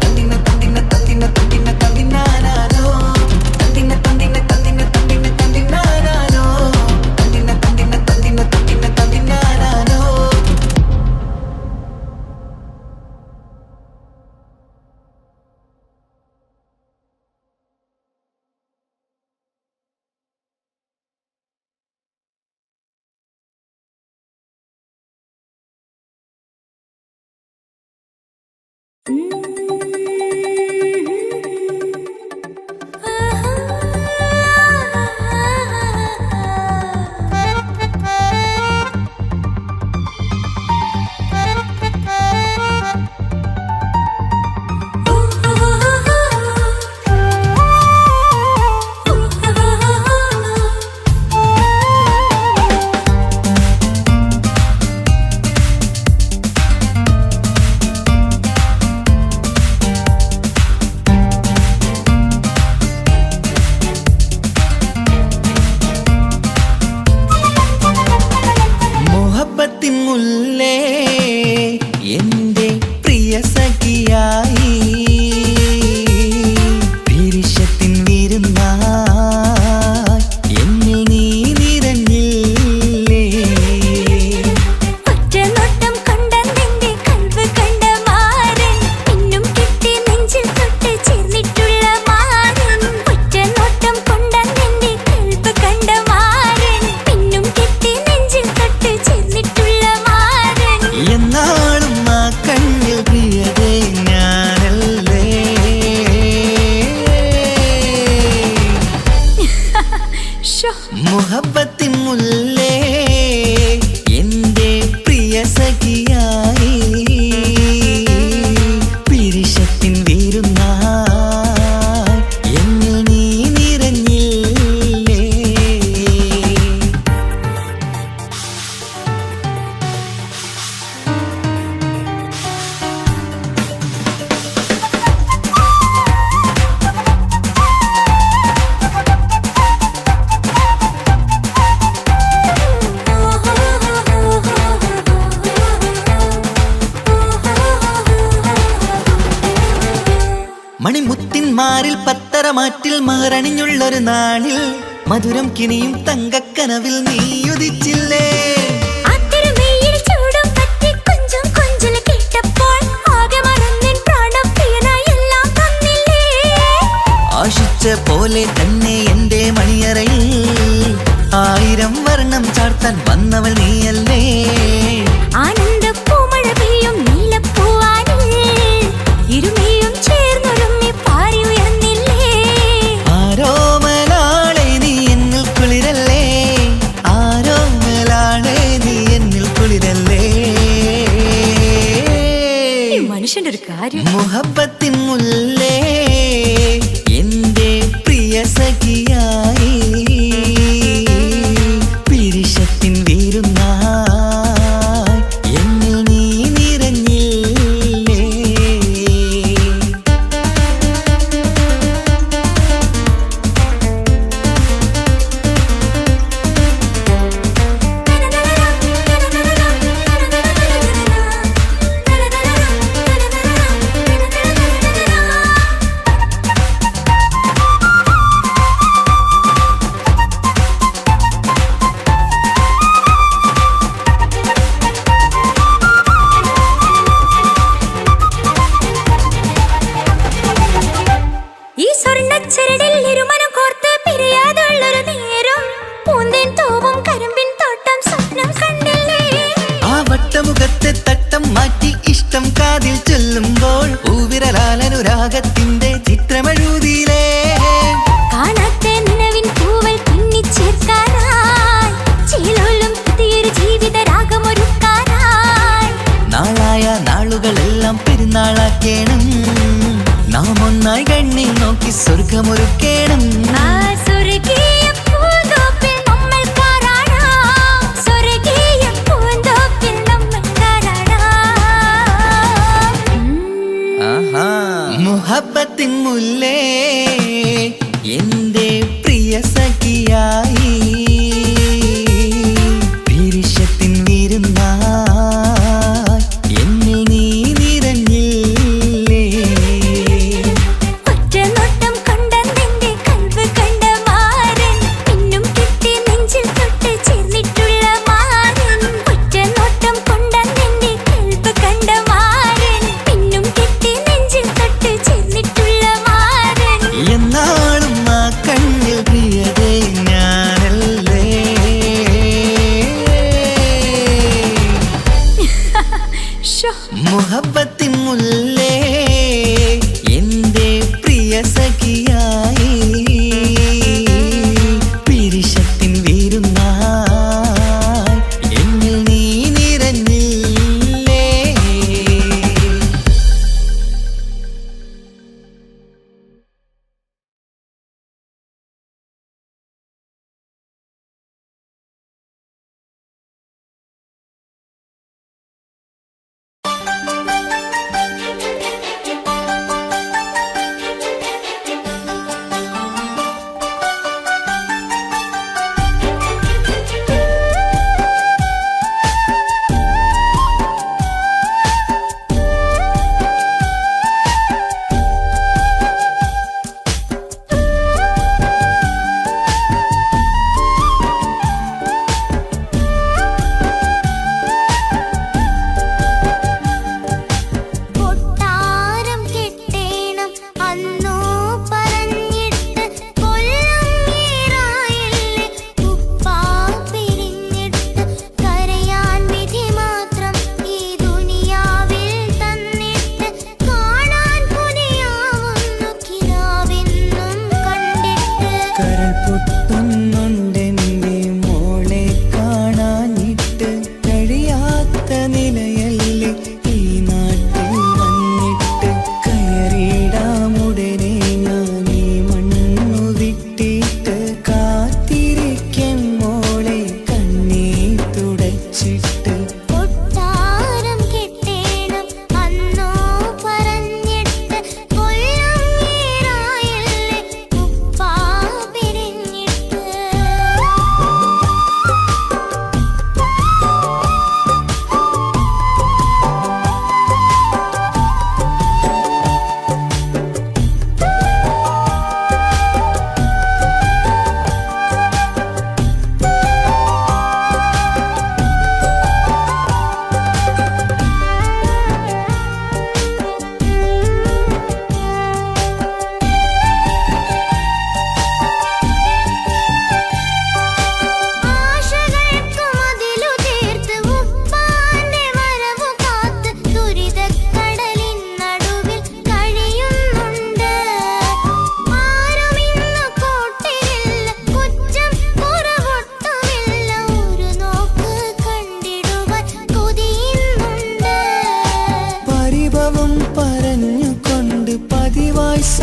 തന്തിന തന്തിന തന്തിന തന്തിന തന്തിനാനോ തന്തിന തന്തിന തന്തിന തന്തിന തന്തിനാനോ തന്തിന തന്തിന തന്തിന തന്തിന തന്തിനാനോ മുല്ലേ എന്റെ പ്രിയ സഖിയായി പിരിശത്തിൻ വിരുന്നായി എന്നിൽ നീ നിറഞ്ഞില്ലേ ഒറ്റനോട്ടം കൊണ്ട നിന്റെ കൽവ് കണ്ട മാരൻ പിന്നും കിട്ടി നെഞ്ചിൽ തൊട്ട് ചേർന്നിട്ടുള്ള മാരൻ ഒറ്റനോട്ടം കൊണ്ട മണിമുത്തിന്മാരിൽ പത്തരമാറ്റിൽ മഹറണിഞ്ഞുള്ളൊരു നാളിൽ മധുരം കിനിയും തങ്കക്കനവിൽ നീയുദിച്ചില്ലേ. അത്തരമേയിൽ ചൂടും പറ്റി കൊഞ്ചും കൊഞ്ചൽ കേട്ടപ്പോൾ ആകെ മറന്നിൻ പ്രാണപ്രിയനായി എല്ലാം തന്നില്ലേ. ആശിച്ച പോലെ തന്നെ എന്റെ മണിയറയിൽ 1000 വർണ്ണം ചാർത്താൻ വന്നവൾ നീയല്ലേ. ആനന്ദ പൂമഴ പെയ്യും നീലപ്പൂവാനിൽ ഇരുമയും ചേർന്നൊരുമ്മി പാറി ഉയർന്നില്ലേ. ആരോമലാളെ നീ എന്നിൽ കുളിരല്ലേ, ആരോമലാളെ നീ എന്നിൽ കുളിരല്ലേ. മനുഷ്യന്റെ ഒരു കാര്യം. മുഹബത്തിൻ മുല്ലേ എന്റെ പ്രിയ സഖിയായി പിരിശത്തിൻ വീരുന്നായി എന്നിൽ നീ നിറഞ്ഞില്ലേ. ഈ സ്വർണ്ണച്ചരടിൽ ഇരുമനം കോർത്ത് പിരിയാതുള്ളൊരു നേരം പൂന്തേൻ തൂവും കരിമ്പിൻ തോട്ടം സ്വപ്നം കണ്ടില്ലേ. ആ വട്ടമുഖത്തെ തട്ടം മാറ്റി ഇഷ്ടം കാതിൽ ചൊല്ലുമ്പോൾ പൂവിരലാലനുരാഗത്തിന്റെ ചിത്രമെഴുതിയിലേ. കാണാത്ത നിലവിൻ പൂവൽ പിന്നിച്ചേർക്കാനായി ചിലോലും പുതിയൊരു ജീവിത രാഗമൊരുക്കാനായി നാളായ നാളുകളെല്ലാം പെരുന്നാളാക്കേണം, നാം ഒന്നായി കണ്ണി നോക്കി സ്വർഗമൊരുക്കേണം. ആ സ്വർഗീയ പൂന്തോപ്പിൽ നമ്മൾ കാണാം, സ്വർഗീയ പൂന്തോപ്പിൽ നമ്മൾ കാണാം. ആഹാ. മുഹബത്തിൻ മുല്ലേ എന്റെ പ്രിയ സഖിയായി പിരിശത്തിൻ വിരുന്നായി എന്നിൽ നീ നിറഞ്ഞില്ലേ. ഒറ്റ നോട്ടം കൊണ്ട നിന്റെ കൽവ് കണ്ട മാരൻ പിന്നും കിട്ടി നെഞ്ചിൽ തൊട്ട് ചേർന്നിട്ടുള്ള മാരൻ. ഒറ്റ നോട്ടം കൊണ്ട നിന്റെ കൽവ് കണ്ട മാരൻ പിന്നും കിട്ടി നെഞ്ചിൽ തൊട്ട് ചേർന്നിട്ടുള്ള മാരൻ. എന്നാളും ആ കണ്ണിൽ പ്രിയതേ ഞാനല്ലേ. ശോ, മുഹബത്തിൻ മുല്ലേ എന്റെ പ്രിയ സഖിയായി പിരിശത്തിൻ വീരുന്നായി എന്നിൽ നീ നിറഞ്ഞില്ലേ.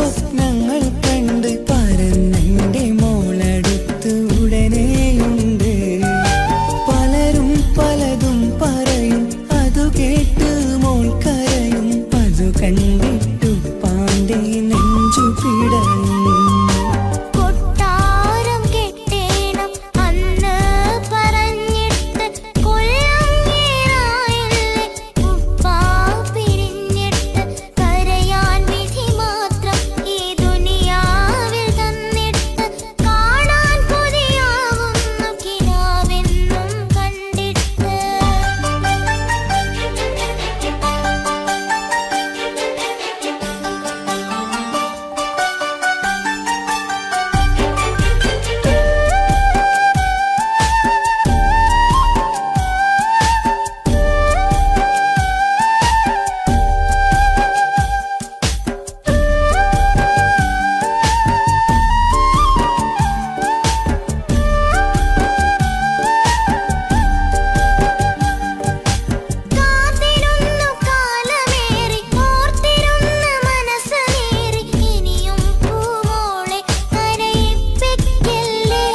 സ്വപ്നങ്ങൾ കണ്ട് പറന്നെന്റെ മോളടുത്ത് ഉടനെയുണ്ട്. പലരും പലതും പറയും, അതു കേട്ട് മോൾ കരയും. അതു കണ്ടിട്ടു പാണ്ഡേ നെഞ്ചു പിടയും. കൊട്ടാരം കെട്ടേണം അന്ന് പറഞ്ഞിട്ട് കൊല്ലങ്ങേറായല്ലേ ഉപ്പാ പിരിഞ്ഞിട്ട് കരയാൻ വിധി മാത്രം ഈ ദുനിയാവിൽ തന്നിട്ട് കാണാൻ കൊതിയാവുന്നു കിനാവെന്നും കണ്ടിട്ട്. കാത്തിരുന്നു കാലമേറി ഓർത്തിരുന്ന മനസ്സേറി ഇനിയും പൂവോളെ കരയിപ്പിക്കല്ലേ.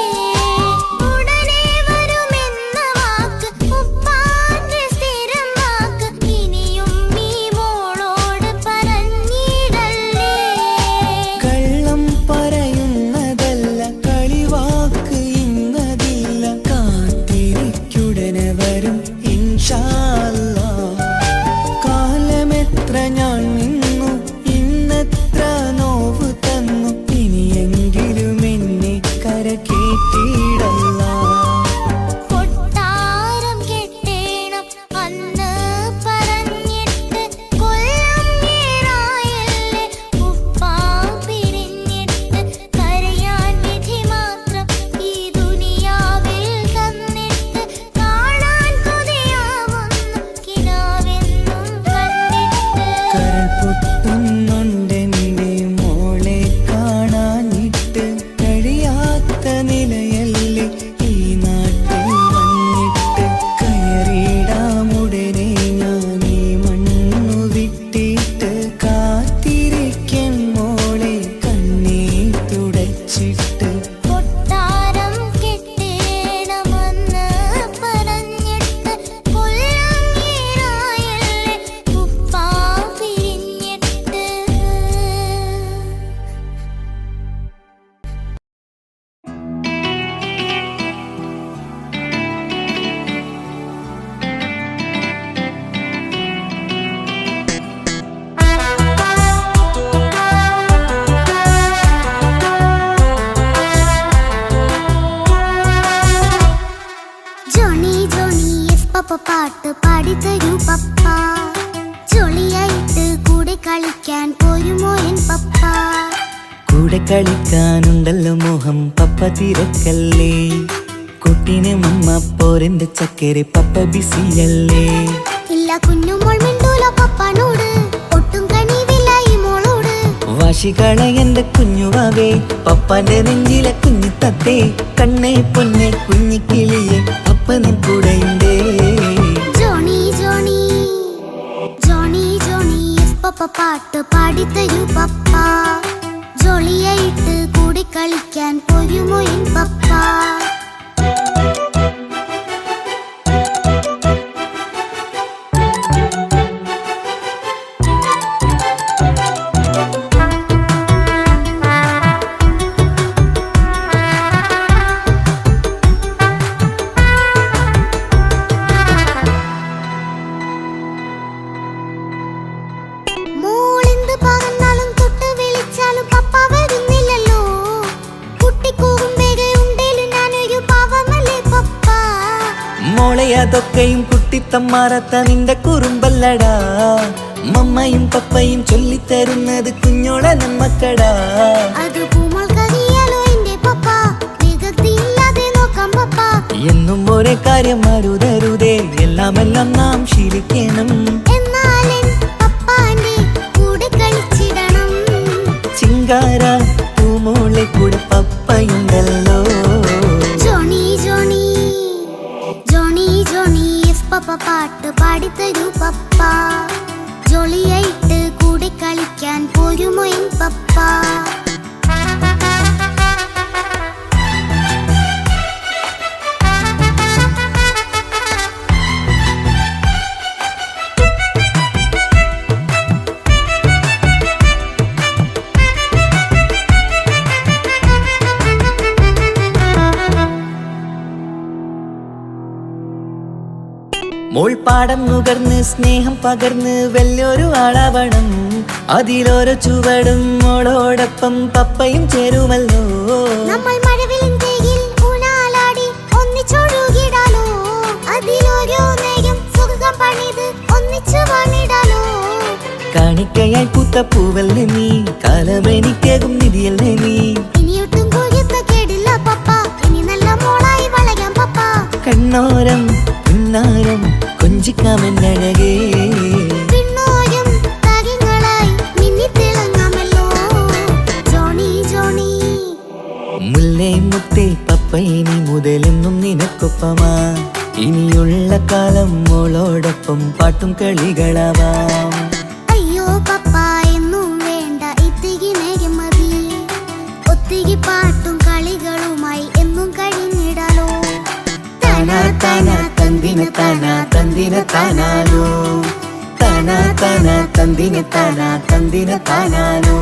ഉടനെ വരുമെന്ന വാക്ക് ഉപ്പാന്റെ സ്ഥിരം വാക്ക് ഇനിയും ഈ മോളോട് പറഞ്ഞിടല്ലേ. കള്ളം പറയുന്നതല്ല, കളിവാക്ക് ഇന്നതില്ല. കാത്തിരിക്കുടനെ വരും ഇൻഷാ അല്ലാഹ്. കാലമെത്ര ഞാൻ നിന്നു, ഇന്നെത്ര നോവ് തന്നു. ഇനിയെങ്കിലും എന്നെ കരകേറ്റിടല്ല. കൊട്ടാരം കെട്ടേണം അന്ന് പറഞ്ഞിട്ട് കൊല്ലങ്ങേറായല്ലേ ഉപ്പാ പിരിഞ്ഞിട്ട് കരയാൻ വിധി മാത്രം ഈ ദുനിയാവിൽ തന്നിട്ട് കാണാൻ കൊതിയാവുന്നു കിനാവെന്നും കണ്ടിട്ട്. കരൾ പൊട്ടുന്നുണ്ടെന്റെ മോളെ കാണാനിട്ട്. കഴിയാത്ത നിലയല്ലേ ഈ നാട്ടിൽ വന്നിട്ട്. കയറിയിടാമുടനെ ഞാൻ ഈ മണ്ണു വിട്ടിട്ട്. കാത്തിരിക്കൻ മോളെ കണ്ണീർ തുടച്ചിട്ട്. കൊട്ടാരം കെട്ടേണം അന്ന് പറഞ്ഞിട്ട് കൊല്ലങ്ങേറായല്ലേ ഉപ്പാ പിരിഞ്ഞിട്ട്. ജോണി ജോണി എസ് പപ്പ പാട്ട് പാടിത്തരൂ പപ്പ. ജോളിയായിട്ട് കൂടെ കളിക്കാൻ പോരുമോ എൻ പപ്പ. കൂടെ കളിക്കാനുണ്ടല്ലോ മോഹം, പപ്പ തിരക്കല്ലേ. കുട്ടീനെ മമ്മ പോരെന്റെ ചക്കരെ, പപ്പ ബിസിയല്ലേ. ഇല്ല കുഞ്ഞുമോൾ മിണ്ടൂല പപ്പാനോട്, ഒട്ടും കണിവില്ല ഈ മോളോട്. വാശികള എന്റെ കുഞ്ഞുവാവേ, പപ്പാന്റെ നെഞ്ചിലെ കുഞ്ഞു തത്തേ. കണ്ണേ പൊന്നെ കുഞ്ഞിക്കിളിയെ, പപ്പ നിൻ കൂടെയുണ്ടേ. Johnny Johnny Johnny Johnny yes papa പാട്ട് പാടിത്തരൂ പപ്പ. ജോളിയായിട്ട് കൂടെ കളിക്കാൻ പോരുമോ എൻ പപ്പ. മോളെന്ത് പറഞ്ഞാലും തൊട്ട് വിളിച്ചാലും പപ്പ വരുന്നില്ലല്ലോ. കുട്ടിക്കൂകും വേഗം ഉണ്ടേലും ഞാനൊരു പാവമല്ലേ പപ്പ. മോളെ അതൊക്കെയും കുട്ടിത്തമ്മാറത്ത നിന്റെ കുറുമ്പല്ലടാ. മമ്മയും പപ്പയും ചൊല്ലിത്തരുന്നത് കുഞ്ഞോളെ നമ്മക്കടാ. അത് പൂമോൾ കറിയാലോ എന്റെ പപ്പ, വികൃതിയില്ലാതെ നോക്കാം പപ്പ. എന്നും ഒരേ കാര്യം അരുതരുതേ, എല്ലാം നാം ശീലിക്കണം. എന്നാലെൻ പപ്പാന്റെ കൂടെ കളിച്ചിടണം. ചിങ്കാര പൂമോളെ കൂടെ പപ്പയുണ്ടല്ലോ. Johnny Johnny Johnny Johnny yes papa പാട്ട് പാടിത്തരൂ പപ്പ. ജോളിയായിട്ട് കൂടെ കളിക്കാൻ പോരുമോ എൻ പപ്പ? മോൾപ്പാടം നുകർന്ന് സ്നേഹം പകർന്ന് വലിയൊരു ആളാവണം. അതിലോരോ ചുവടും മോളോടൊപ്പം പപ്പയും ചേരുമല്ലോ. നമ്മൾ മഴവിലിൻ ഊനാലാടി ഒന്നിച്ചൊഴുകിടാലോ. അതിലോരോ നേരം സുഖം പണിത് ഒന്നിച്ചു വാണിടാലോ. കാണിക്കയായി പൂത്ത പൂവല്ലേ നീ, കാലമെനിക്കേകും നിധിയല്ലേ നീ. ഇനിയൊട്ടും കുരുത്ത കേടില്ല പപ്പ, ഇനി നല്ല മോളായി വളരാം പപ്പ. കണ്ണോരം പിന്നാരം കൊഞ്ചിക്കാമെന്നഴകേ, പിന്നോരും താരങ്ങളായി മിന്നിത്തിളങ്ങാമല്ലോ. ജോണി ജോണി മുല്ലേ മുത്തേ പപ്പ ഇനി മുതലെന്നും നിനക്കൊപ്പമാ. ഇനിയുള്ള കാലം മോളോടൊപ്പം പാട്ടും കളികളാവാം. അയ്യോ പപ്പ എന്നും വേണ്ട ഇത്തിരി നേരം മതി. ഒത്തിരി പാട്ടും കളികളുമായി എന്നും കഴിഞ്ഞിടാലോ. താനാ താനാ തന്തിന താനാ തന്തിന താനാനോ, താനാ താനാ തന്തിന താനാ തന്തിന താനാനോ.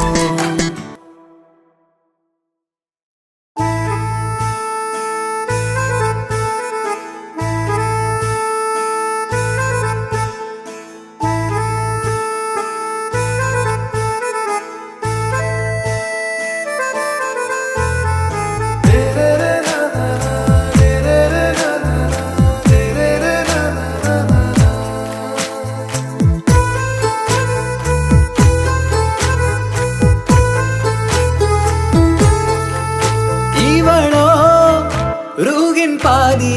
பாதி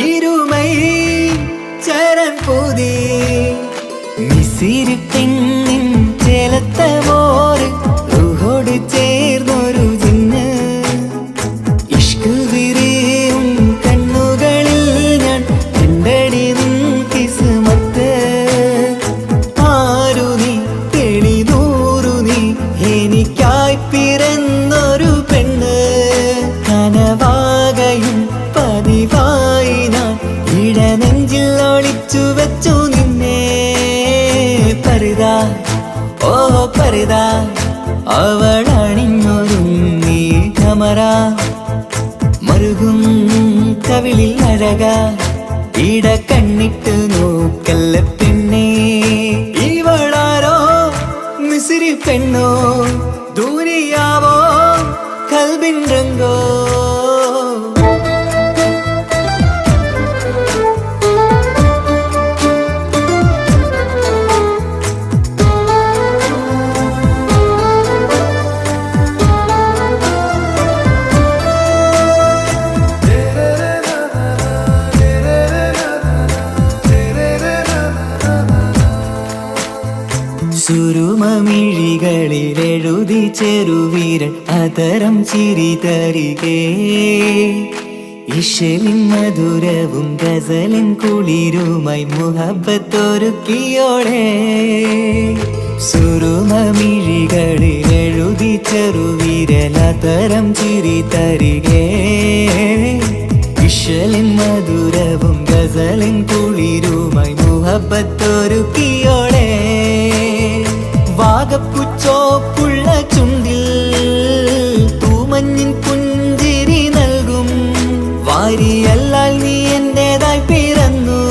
இருமை சரண் போதே மிசிறு பெண்ணின் ചേലത്ത മോര് റൂഹോട് ചേർന്നൊരു ജിന്ന്. ഇഷ്ക് വിരിയും കണ്ണുകളിൽ ഞാൻ കണ്ടടി നിൻ കിസ്മത്ത്. ആരു നീ തെളിനൂറു നീ എനിക്കായി പിറന്നൊരു പെണ്ണ്. കനവാകയും പതിവായി ഞാൻ ഇടനെഞ്ചിൽ ഒളിച്ചു വെച്ചു നിന്നെ. പരിതാ ഓ പരിതാ അവളണിഞ്ഞൊരുങ്ങി കമറ മറുകും കവിളിൽ അഴക ഇട കണ്ണിട്ട് നോക്കല്ല പെണ്ണേ. ഇവളാരോ മിസിരി പെണ്ണോ ദൂരിയാവോ കൽബിൻ രംഗോ. സുരുമമിഴികളിലെഴുതി ചെറുവീരൻ അതരം ചിരി തരികേ. ഇശലിൻ മധുരവും ഗസലിൻ കുളിരുമായി മുഹബത്തൊരുക്കിയോടെ. സുരുമമിഴികളിലെഴുതി ചെറുവീരൻ അതരം ചിരി തരികേ. ഇശലിൻ മധുരവും ഗസലിൻ കുളിരുമായി മുഹബത്തൊരുക്കിയോടെ. വാഗപ്പുച്ചോപ്പുള്ള ചുണ്ടിൽ തൂമഞ്ഞിൻ പുഞ്ചിരി നൽകും. വാരിയല്ലാൽ നീ എന്റേതായി പിറന്നു.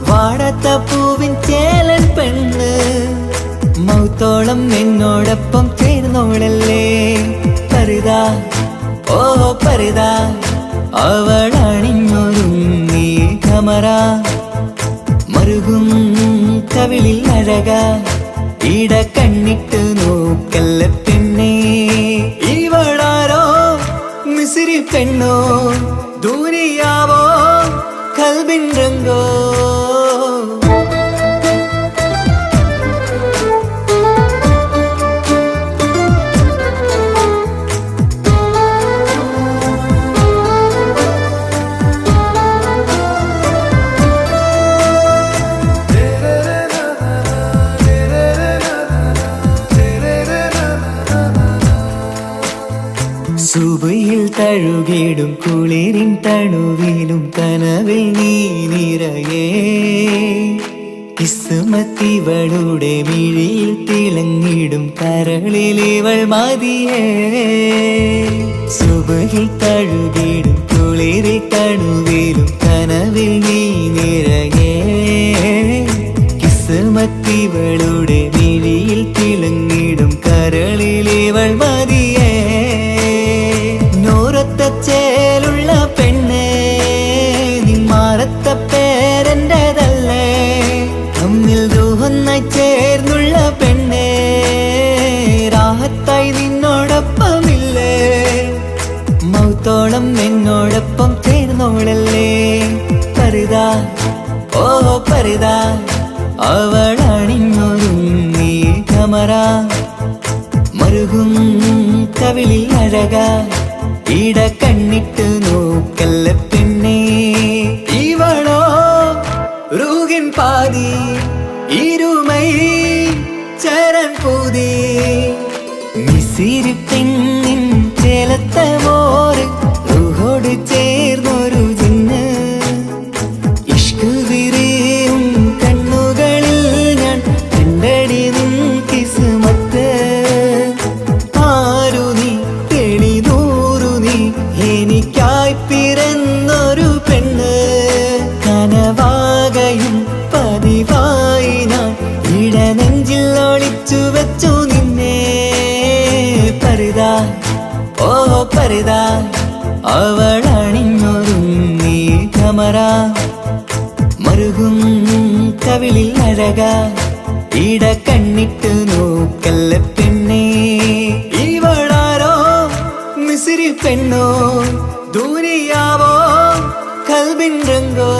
വാടാത്ത പൂവിൻ ചേലൻ പെണ്ണ് മൗത്തോളം എന്നോടൊപ്പം ചേർന്നോളല്ലേ. പരിതാ ഓ പരിതാ അവളണിഞ്ഞൊരുങ്ങി കമറ മറുകും കവിളിൽ അഴക ഇട കണ്ണിട്ട് നോക്കല്ല പെണ്ണേ. ഇവളാരോ മിസിരി പെണ്ണോ ദൂരിയാവോ കൽബിൻ രംഗോ. തഴുകിടും കുളിരിൻ തണുവിലും കനവിൽ നീ നിറയേ കിസ്മത്തിവളുടെ മിഴിയിൽ തിളങ്ങിടും കരളിലിവൾ മതിയേ സുബഹിൽ തഴുകിടും കുളിരിൽ തണുവിലും കനവിൽ നീ നിറയേ കിസ്മത്തിവളുടെ മിഴിയിൽ തിളങ്ങിടും കരളിലിവൾ മതിയേ നൂറത്ത ചേലുള്ള പെണ്ണേ നിന്മാറത്ത പേരെൻ്റെതല്ലേ തമ്മിൽ ദൂഹൊന്നായി ചേർന്നുള്ള പെണ്ണേ രാഹത്തായി നിന്നോടൊപ്പമില്ലേ മൗത്തോളം എന്നോടൊപ്പം ചേർന്നോളല്ലേ പരിതാ ഓ പരിതാ അവളണിഞ്ഞൊരുങ്ങി കമറ മറുകും കവിളിൽ അഴക ഇട കണ്ണിട്ട് നോക്കല്ല പെണ്ണേ ഇവളോ റൂകിൻ പാതി ഇരുമൈ ചരൻ പൂതി മിസിരി പെണ്ണിൻ ചേലത്ത മോര് റൂഹോട് ചേർന്നൊരു ജിന്ന് ഇഷ്ക് വിരിയും കണ്ണുകളിൽ ഞാൻ കണ്ടടി നിൻ കിസ്മത്ത് ആരു നീ തെളിനൂറു നീ എനിക്കായി പിറന്നൊരു പെണ്ണ് കനവാകയും പതിവായി ഞാൻ ഇടനെഞ്ചിൽ ഒളിച്ചു വെച്ചു നിന്നെ പരിതാ ഓ പരിതാ അവളണിഞ്ഞൊരുങ്ങി കമറ മറുകും കവിളിൽ അഴക ഇട കണ്ണിട്ട് നോക്കല്ല പെണ്ണേ ഇവളാരോ മിസിരി പെണ്ണോ ദൂരിയാവോ കൽബിൻ രംഗോ